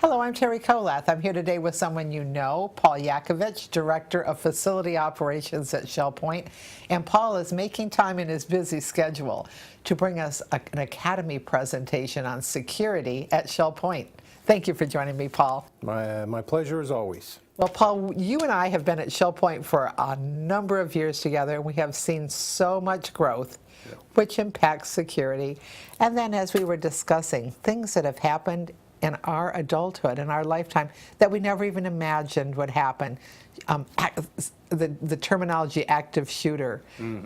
Hello, I'm Terry Kolath. I'm here today with someone you know, Paul Yakovich, Director of Facility Operations at Shell Point. And Paul is making time in his busy schedule to bring us an Academy presentation on security at Shell Point. Thank you for joining me, Paul. My pleasure as always. Well, Paul, you and I have been at Shell Point for a number of years together, and we have seen so much growth, which impacts security. And then as we were discussing, things that have happened in our adulthood, in our lifetime, that we never even imagined would happen. The terminology active shooter,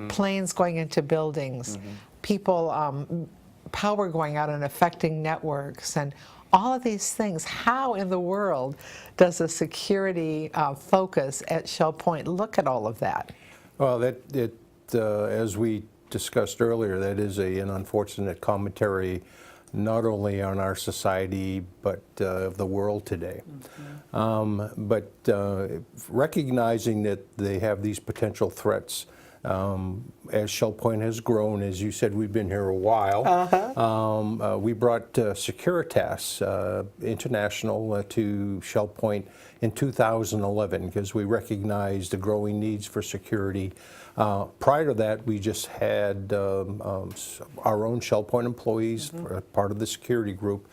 planes going into buildings, people, power going out and affecting networks, and all of these things. How in the world does a security focus at Shell Point look at all of that? Well, as we discussed earlier, that is an unfortunate commentary not only on our society but of the world today. But recognizing that they have these potential threats, as Shell Point has grown, as you said, we've been here a while. We brought Securitas International to Shell Point in 2011 because we recognized the growing needs for security. Prior to that, we just had our own Shell Point employees, part of the security group,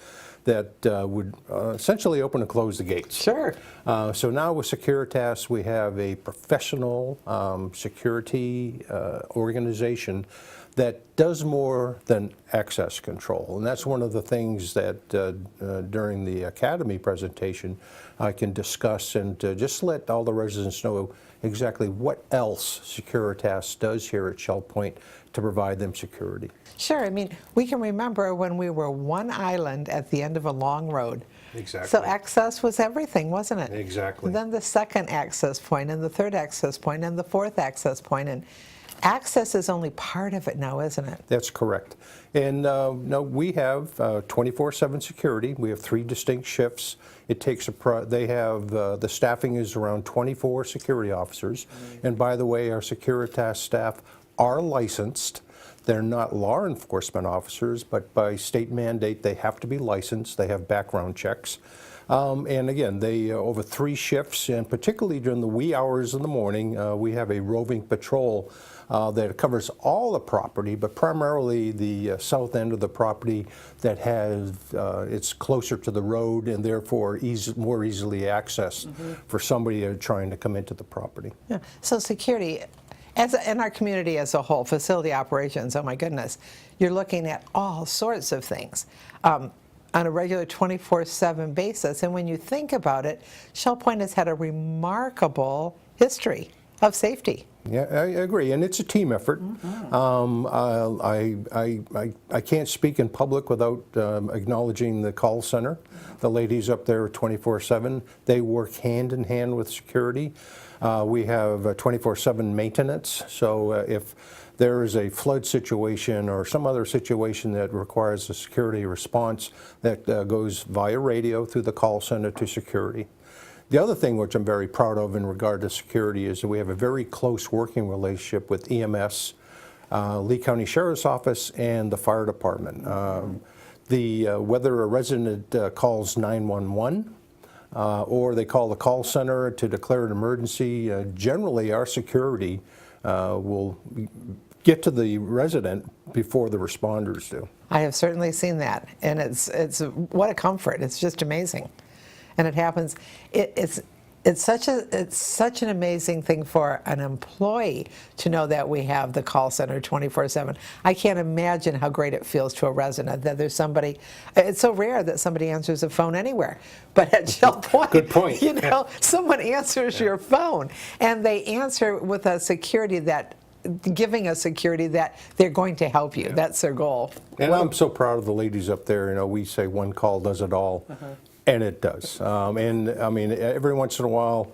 that would essentially open and close the gates. Sure. So now with Securitas, we have a professional security organization that does more than access control. And that's one of the things that during the Academy presentation I can discuss and just let all the residents know exactly what else Securitas does here at Shell Point to provide them security. Sure. I mean, we can remember when we were one island at the end of a long road. Exactly. So access was everything, wasn't it? Exactly. And then the second access point, and the third access point, and the fourth access point, and access is only part of it now, isn't it? That's correct. And no, we have 24/7 security. We have 3 distinct shifts. It takes they have the staffing is around 24 security officers. And by the way, our Securitas staff are licensed. They're not law enforcement officers, but by state mandate, they have to be licensed. They have background checks. And again, they over 3 shifts, and particularly during the wee hours in the morning, we have a roving patrol that covers all the property, but primarily the south end of the property that has it's closer to the road and therefore more easily accessed for somebody trying to come into the property. Yeah. So security, in our community as a whole, facility operations, oh my goodness, you're looking at all sorts of things on a regular 24/7 basis. And when you think about it, Shell Point has had a remarkable history of safety. Yeah, I agree, and it's a team effort. I can't speak in public without acknowledging the call center. The ladies up there 24/7, they work hand in hand with security. We have 24/7 maintenance, so if there is a flood situation or some other situation that requires a security response, that goes via radio through the call center to security. The other thing which I'm very proud of in regard to security is that we have a very close working relationship with EMS, Lee County Sheriff's Office, and the fire department. Whether a resident calls 911 or they call the call center to declare an emergency, generally our security will get to the resident before the responders do. I have certainly seen that, and it's what a comfort. It's just amazing. And it happens. It's such an amazing thing for an employee to know that we have the call center 24/7. I can't imagine how great it feels to a resident that there's somebody. It's so rare that somebody answers a phone anywhere, but at Shell Point, Good point. you know, someone answers your phone, and they answer with a security that. Giving us security that they're going to help you. That's their goal. And I'm so proud of the ladies up there. You know, we say one call does it all, and it does. And I mean, every once in a while,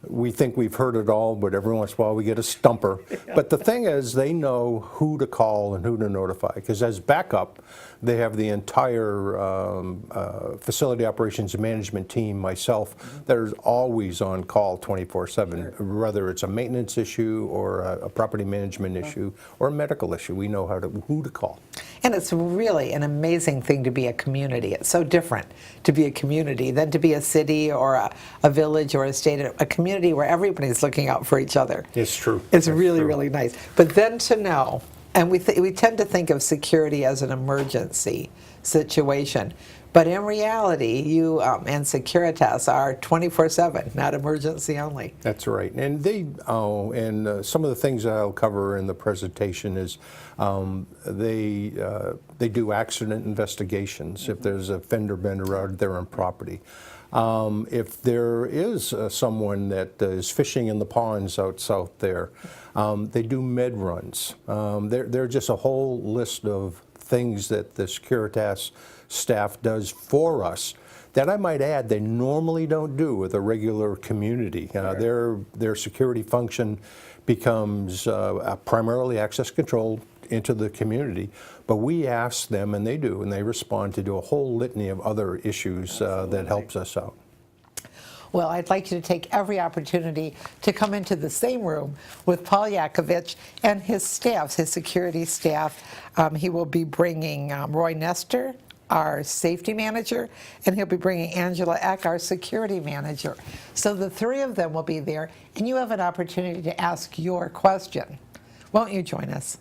we think we've heard it all, but every once in a while we get a stumper. But the thing is, they know who to call and who to notify, because as backup, they have the entire facility operations management team, myself, that is always on call 24/7, whether it's a maintenance issue or a property management issue or a medical issue. We know who to call. And it's really an amazing thing to be a community. It's so different to be a community than to be a city or a village or a state, a community where everybody's looking out for each other. It's true. It's That's really, true. really nice. But then to know, and we tend to think of security as an emergency situation. But in reality, you and Securitas are 24/7, not emergency only. That's right. And some of the things that I'll cover in the presentation is they do accident investigations if there's a fender bender out there on property. If there is someone that is fishing in the ponds out south there, they do med runs. There are just a whole list of things that the Securitas staff does for us that I might add they normally don't do with a regular community. Their security function becomes primarily access control into the community, but we ask them, and they do, and they respond to do a whole litany of other issues that helps us out. Well, I'd like you to take every opportunity to come into the same room with Paul Yakovich and his staff, his security staff. He will be bringing Roy Nestor, our safety manager, and he'll be bringing Angela Eck, our security manager. So the three of them will be there, and you have an opportunity to ask your question. Won't you join us?